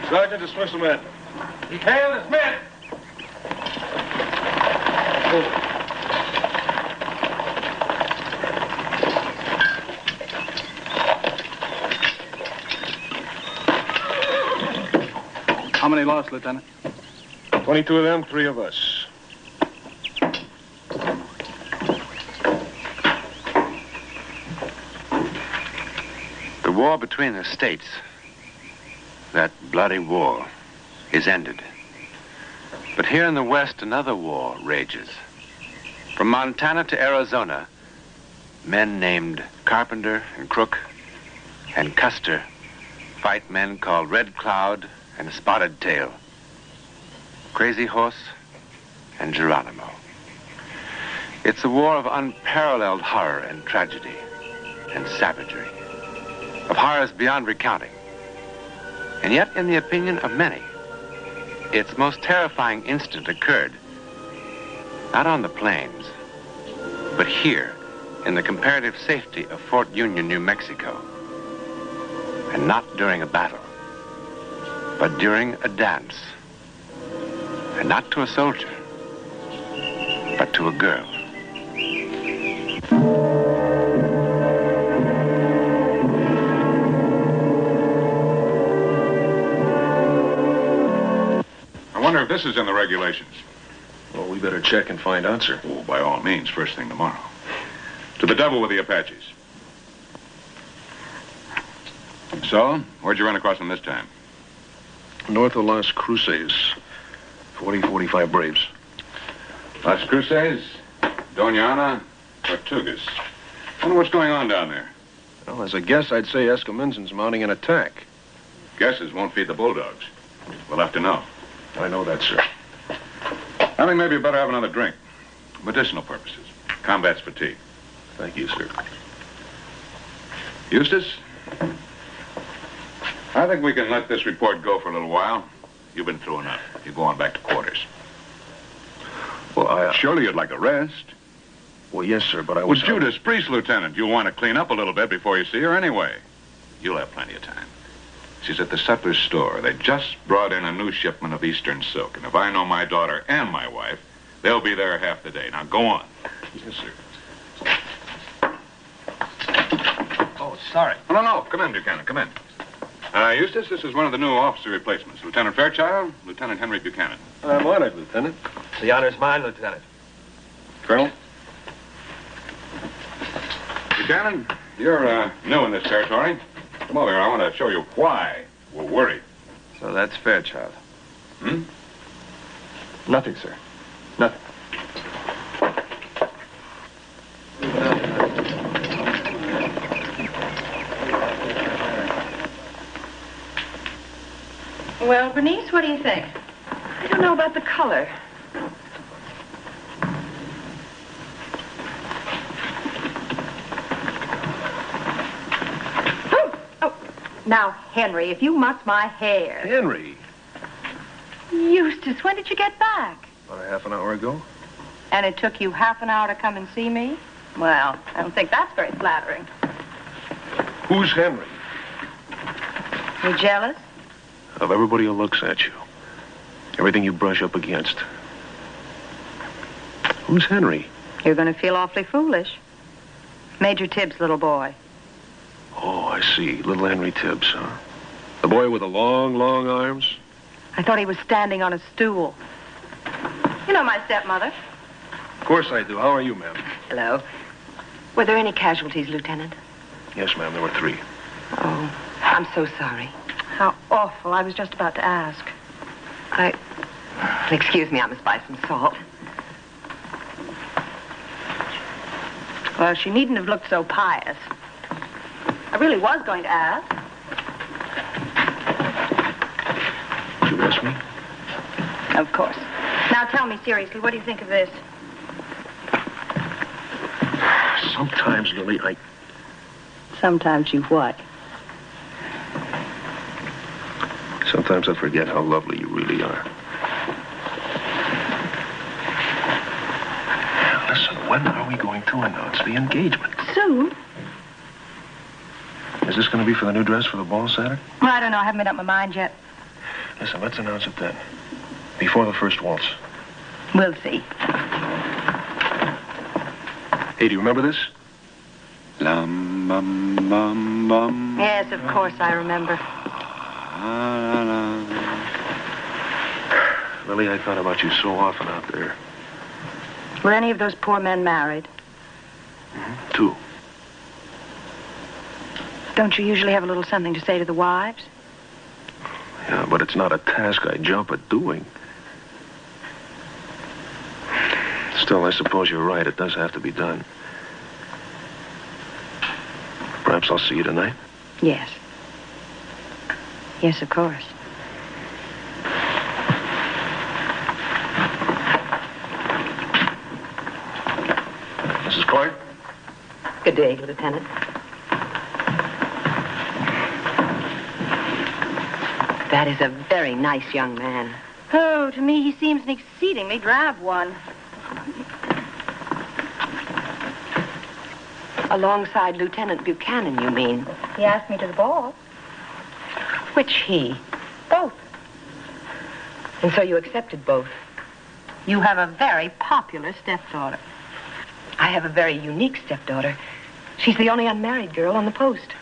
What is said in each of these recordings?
Sergeant, dismiss the men. Detail, dismiss! How many lost, Lieutenant? 22 of them, 3 of us. The war between the states, that bloody war, is ended. But here in the West, another war rages. From Montana to Arizona, men named Carpenter and Crook and Custer fight men called Red Cloud and Spotted Tail, Crazy Horse and Geronimo. It's a war of unparalleled horror and tragedy and savagery, of horrors beyond recounting. And yet, in the opinion of many, its most terrifying instant occurred not on the plains, but here in the comparative safety of Fort Union, New Mexico. And not during a battle, but during a dance. And not to a soldier, but to a girl. I wonder if this is in the regulations. Well, we better check and find out, sir. Oh, by all means, first thing tomorrow. To the devil with the Apaches. So, where'd you run across them this time? North of Las Cruces. 45 Braves. Las Cruces, Doña Ana, Tortugas. Wonder what's going on down there. Well, as a guess, I'd say Escamindon's mounting an attack. Guesses won't feed the bulldogs. We'll have to know. I know that, sir. I think maybe you better have another drink. Medicinal purposes. Combats fatigue. Thank you, sir. Eustace? I think we can let this report go for a little while. You've been through enough. You go on back to quarters. Well, Surely you'd like a rest. Well, yes, sir, but I Well, was... Judas Priest, Lieutenant, you'll want to clean up a little bit before you see her anyway. You'll have plenty of time. She's at the sutler's store. They just brought in a new shipment of Eastern silk. And if I know my daughter and my wife, they'll be there half the day. Now, go on. Yes, sir. Oh, sorry. No. Come in, Buchanan. Come in. Eustace, this is one of the new officer replacements. Lieutenant Fairchild, Lieutenant Henry Buchanan. I'm honored, Lieutenant. The honor's mine, Lieutenant. Colonel? Buchanan, you're new in this territory. Come over here. I want to show you why we're worried. So that's Fairchild. Hmm? Nothing, sir. Nothing. Well, Bernice, what do you think? I don't know about the color. Oh, now, Henry, if you muss my hair. Henry. Eustace, when did you get back? About a half an hour ago. And it took you half an hour to come and see me? Well, I don't think that's very flattering. Who's Henry? You jealous? Of everybody who looks at you. Everything you brush up against. Who's Henry? You're going to feel awfully foolish. Major Tibbs' little boy. Oh, I see. Little Henry Tibbs, huh? The boy with the long, long arms? I thought he was standing on a stool. You know my stepmother. Of course I do. How are you, ma'am? Hello. Were there any casualties, Lieutenant? Yes, ma'am. There were 3. Oh, I'm so sorry. How awful. I was just about to ask. Excuse me, I must buy some salt. Well, she needn't have looked so pious. I really was going to ask. Did you ask me? Of course. Now tell me seriously, what do you think of this? Sometimes, Lily, Sometimes you what? Sometimes I forget how lovely you really are. Listen, when are we going to announce the engagement? Soon. Is this going to be for the new dress for the ball Saturday? Well, I don't know. I haven't made up my mind yet. Listen, let's announce it then. Before the first waltz. We'll see. Hey, do you remember this? Lum, bum, bum, bum. Yes, of course I remember. Lily, I thought about you so often out there. Were any of those poor men married? Mm-hmm. 2. Don't you usually have a little something to say to the wives? Yeah, but it's not a task I jump at doing. Still, I suppose you're right. It does have to be done. Perhaps I'll see you tonight? Yes. Yes, of course. Mrs. Clark? Good day, Lieutenant. That is a very nice young man. Oh, to me, he seems an exceedingly drab one. Alongside Lieutenant Buchanan, you mean? He asked me to the ball. Which he? Both. And so you accepted both? You have a very popular stepdaughter. I have a very unique stepdaughter. She's the only unmarried girl on the post.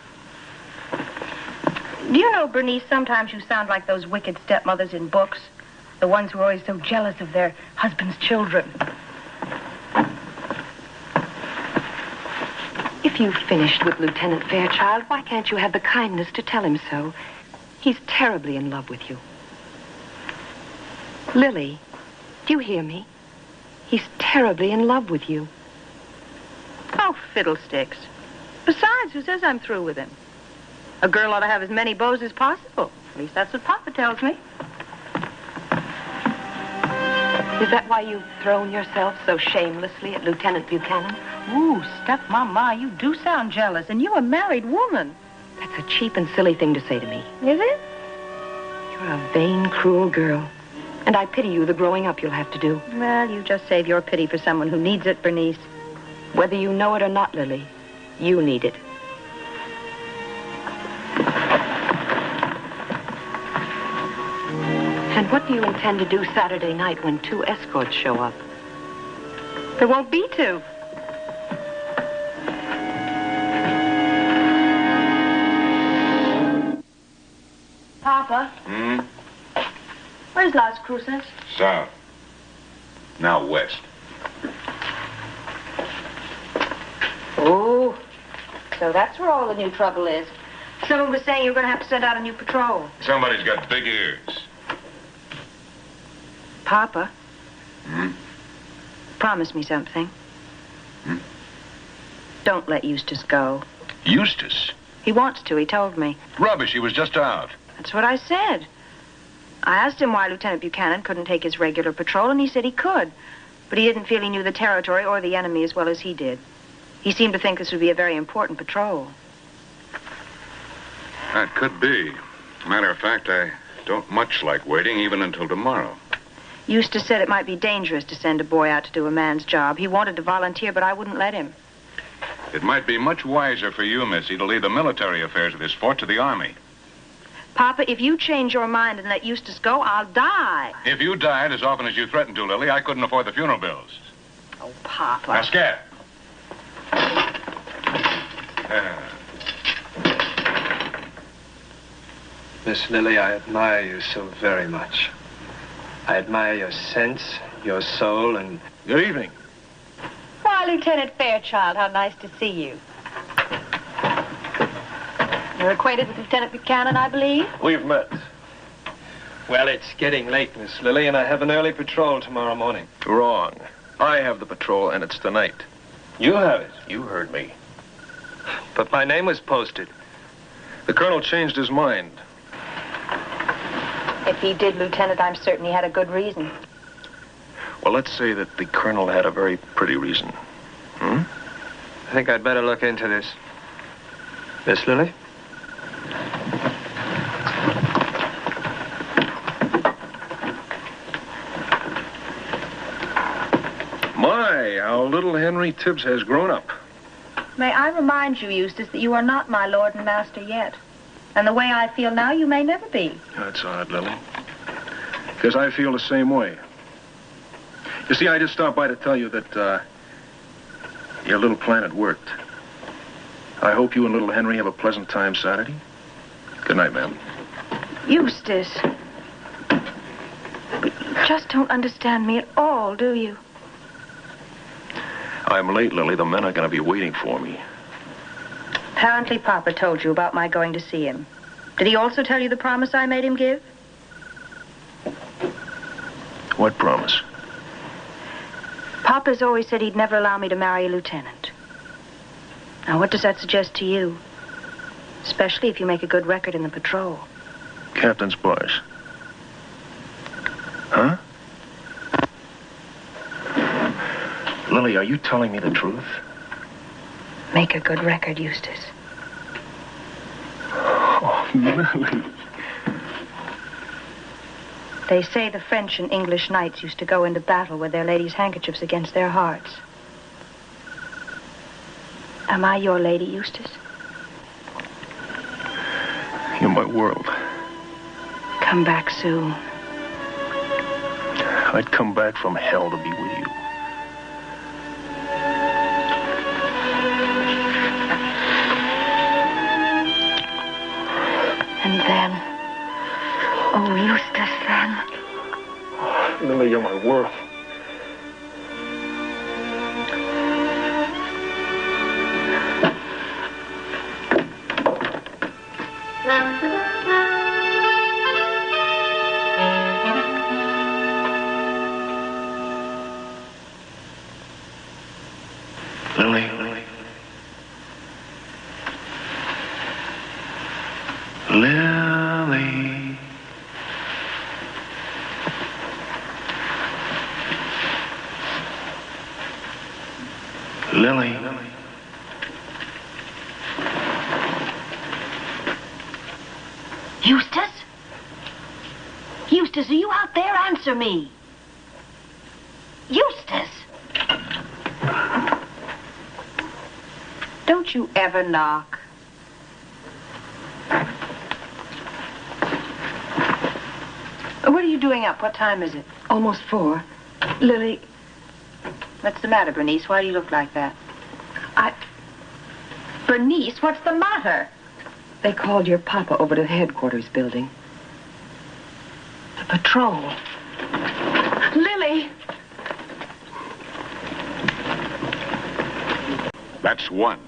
Do you know, Bernice, sometimes you sound like those wicked stepmothers in books. The ones who are always so jealous of their husband's children. If you've finished with Lieutenant Fairchild, why can't you have the kindness to tell him so? He's terribly in love with you. Lily, do you hear me? He's terribly in love with you. Oh, fiddlesticks. Besides, who says I'm through with him? A girl ought to have as many beaux as possible. At least that's what Papa tells me. Is that why you've thrown yourself so shamelessly at Lieutenant Buchanan? Ooh, stepmama, you do sound jealous, and you're a married woman. That's a cheap and silly thing to say to me. Is it? You're a vain, cruel girl. And I pity you, the growing up you'll have to do. Well, you just save your pity for someone who needs it, Bernice. Whether you know it or not, Lily, you need it. And what do you intend to do Saturday night when 2 escorts show up? There won't be 2. Papa? Where's Las Cruces? South. Now west. Oh, so that's where all the new trouble is. Someone was saying you were going to have to send out a new patrol. Somebody's got big ears. Papa? Promise me something. Don't let Eustace go. Eustace? He wants to, he told me. Rubbish, he was just out. That's what I said. I asked him why Lieutenant Buchanan couldn't take his regular patrol, and he said he could. But he didn't feel he knew the territory or the enemy as well as he did. He seemed to think this would be a very important patrol. That could be. Matter of fact, I don't much like waiting even until tomorrow. Eustace said it might be dangerous to send a boy out to do a man's job. He wanted to volunteer, but I wouldn't let him. It might be much wiser for you, Missy, to leave the military affairs of this fort to the Army. Papa, if you change your mind and let Eustace go, I'll die. If you died as often as you threatened to, Lily, I couldn't afford the funeral bills. Oh, Papa. Now, scat. Miss Lily, I admire you so very much. I admire your sense, your soul, and... Good evening. Why, Lieutenant Fairchild, how nice to see you. You're acquainted with Lieutenant Buchanan, I believe? We've met. Well, it's getting late, Miss Lily, and I have an early patrol tomorrow morning. Wrong. I have the patrol, and it's tonight. You have it. You heard me. But my name was posted. The colonel changed his mind. If he did, Lieutenant, I'm certain he had a good reason. Well, let's say that the colonel had a very pretty reason. I think I'd better look into this. Miss Lily? My, how little Henry Tibbs has grown up. May I remind you, Eustace, that you are not my lord and master yet. And the way I feel now, you may never be. That's odd, Lily. Because I feel the same way. You see, I just stopped by to tell you that, your little plan had worked. I hope you and little Henry have a pleasant time Saturday. Good night, ma'am. Eustace. You just don't understand me at all, do you? I'm late, Lily. The men are going to be waiting for me. Apparently Papa told you about my going to see him. Did he also tell you the promise I made him give? What promise? Papa's always said he'd never allow me to marry a lieutenant. Now, what does that suggest to you? Especially if you make a good record in the patrol. Captain's boys. Huh? Lily, are you telling me the truth? Make a good record, Eustace. Oh, Lily. They say the French and English knights used to go into battle with their ladies' handkerchiefs against their hearts. Am I your lady, Eustace? You're my world. Come back soon. I'd come back from hell to be with you. And then... Oh, Eustace, then. Lily, you're my world. Lily. Lily. Lily. Eustace? Eustace, are you out there? Answer me. Eustace! Don't you ever knock. What are you doing up? What time is it? Almost 4. Lily, what's the matter, Bernice? Why do you look like that? Bernice, what's the matter? They called your papa over to the headquarters building. The patrol. Lily! That's one.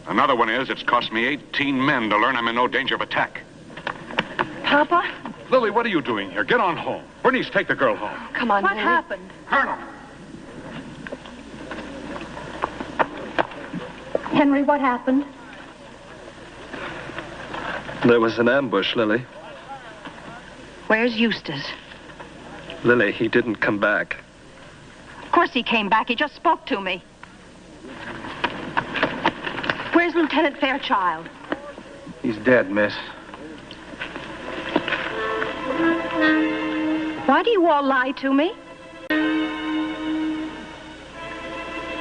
Another one is it's cost me 18 men to learn I'm in no danger of attack. Papa? Lily, what are you doing here? Get on home. Bernice, take the girl home. Come on, What happened? Colonel! Henry, what happened? There was an ambush, Lily. Where's Eustace? Lily, he didn't come back. Of course he came back. He just spoke to me. Where's Lieutenant Fairchild? He's dead, miss. Why do you all lie to me?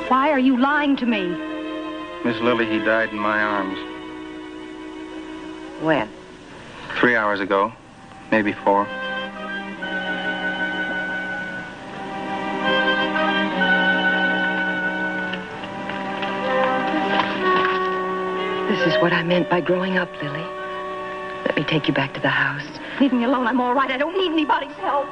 Why are you lying to me? Miss Lily, he died in my arms. When? 3 hours ago. Maybe 4. This is what I meant by growing up, Lily. Let me take you back to the house. Leave me alone. I'm all right. I don't need anybody's help.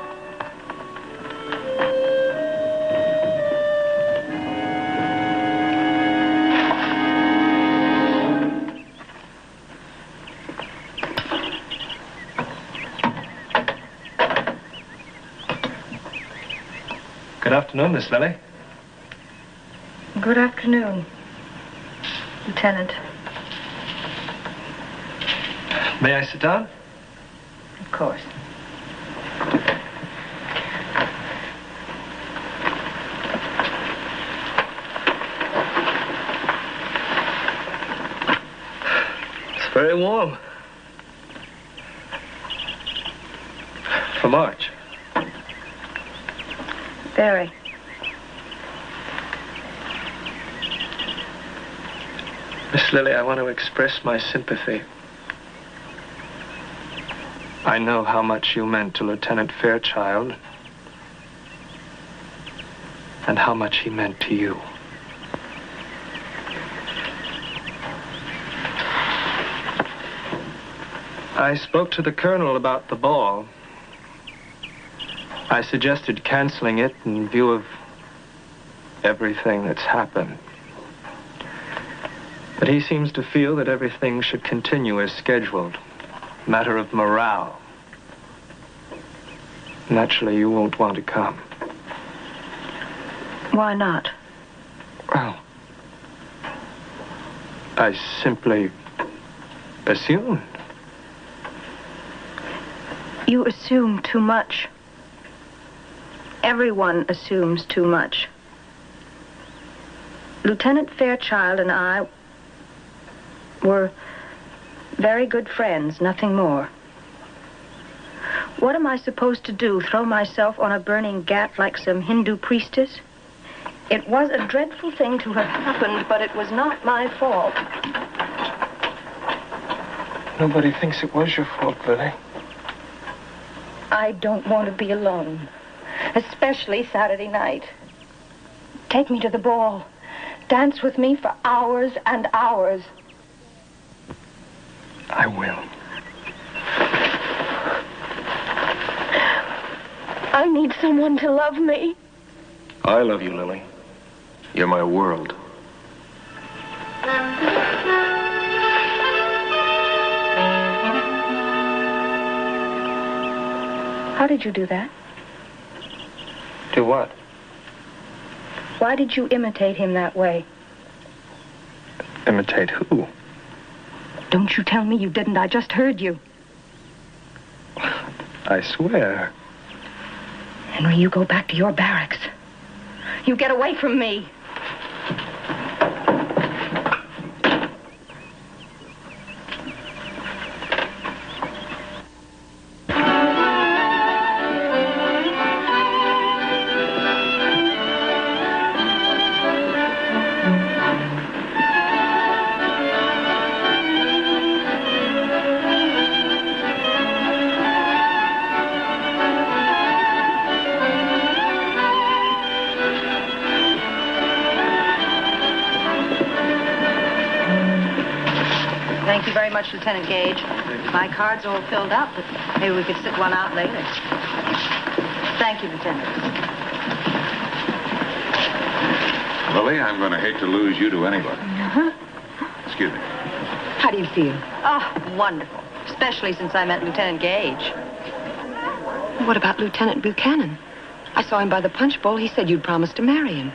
Good afternoon, Miss Lily. Good afternoon, Lieutenant. May I sit down? Of course. It's very warm. For March. Very. Miss Lily, I want to express my sympathy. I know how much you meant to Lieutenant Fairchild and how much he meant to you. I spoke to the colonel about the ball. I suggested canceling it in view of everything that's happened. But he seems to feel that everything should continue as scheduled. Matter of morale. Naturally, you won't want to come. Why not? Well, I simply assumed. You assume too much. Everyone assumes too much. Lieutenant Fairchild and I were very good friends, nothing more. What am I supposed to do, throw myself on a burning ghat like some Hindu priestess? It was a dreadful thing to have happened, but it was not my fault. Nobody thinks it was your fault, Lily. I don't want to be alone, especially Saturday night. Take me to the ball. Dance with me for hours and hours. I will. I need someone to love me. I love you, Lily. You're my world. How did you do that? Do what? Why did you imitate him that way? Imitate who? Don't you tell me you didn't. I just heard you. I swear. Henry, you go back to your barracks. You get away from me. Thank you very much, Lieutenant Gage. My card's all filled up, but maybe we could sit one out later. Thank you, Lieutenant. Lily, I'm going to hate to lose you to anybody. Excuse me. How do you feel? Oh, wonderful. Especially since I met Lieutenant Gage. What about Lieutenant Buchanan? I saw him by the punch bowl. He said you'd promised to marry him.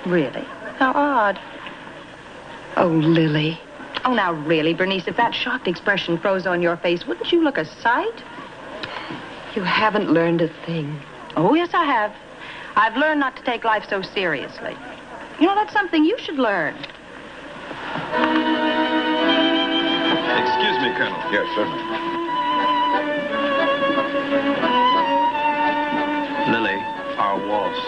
Really? How odd. Oh, Lily. Oh, now, really, Bernice, if that shocked expression froze on your face, wouldn't you look a sight? You haven't learned a thing. Oh, yes, I have. I've learned not to take life so seriously. You know, that's something you should learn. Excuse me, Colonel. Yes, certainly. Lily, our waltz.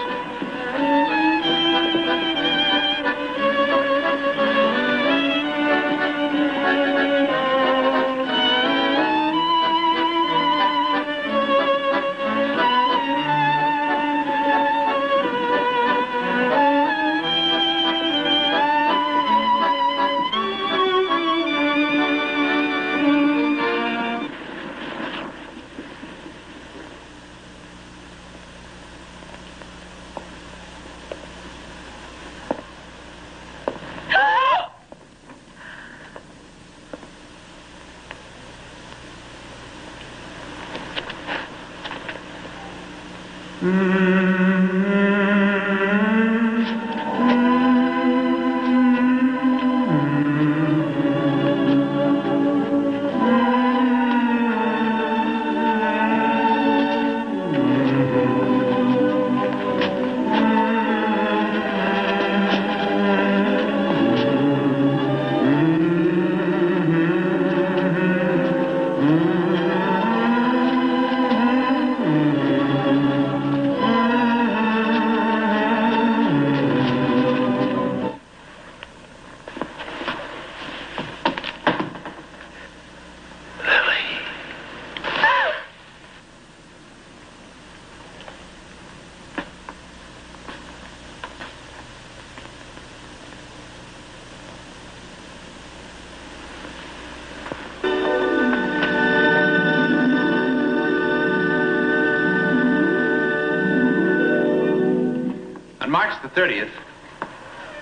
March the 30th,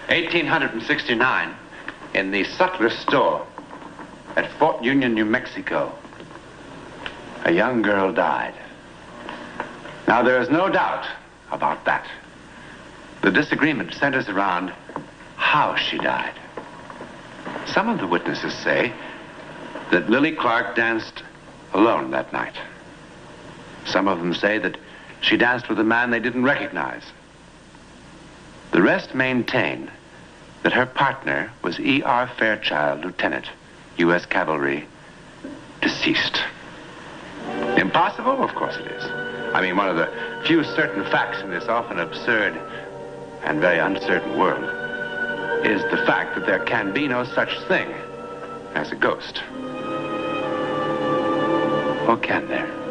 1869, in the Sutler store at Fort Union, New Mexico, a young girl died. Now, there is no doubt about that. The disagreement centers around how she died. Some of the witnesses say that Lily Clark danced alone that night. Some of them say that she danced with a man they didn't recognize. The rest maintain that her partner was E.R. Fairchild, Lieutenant, U.S. Cavalry, deceased. Impossible? Of course it is. I mean, one of the few certain facts in this often absurd and very uncertain world is the fact that there can be no such thing as a ghost. Or can there?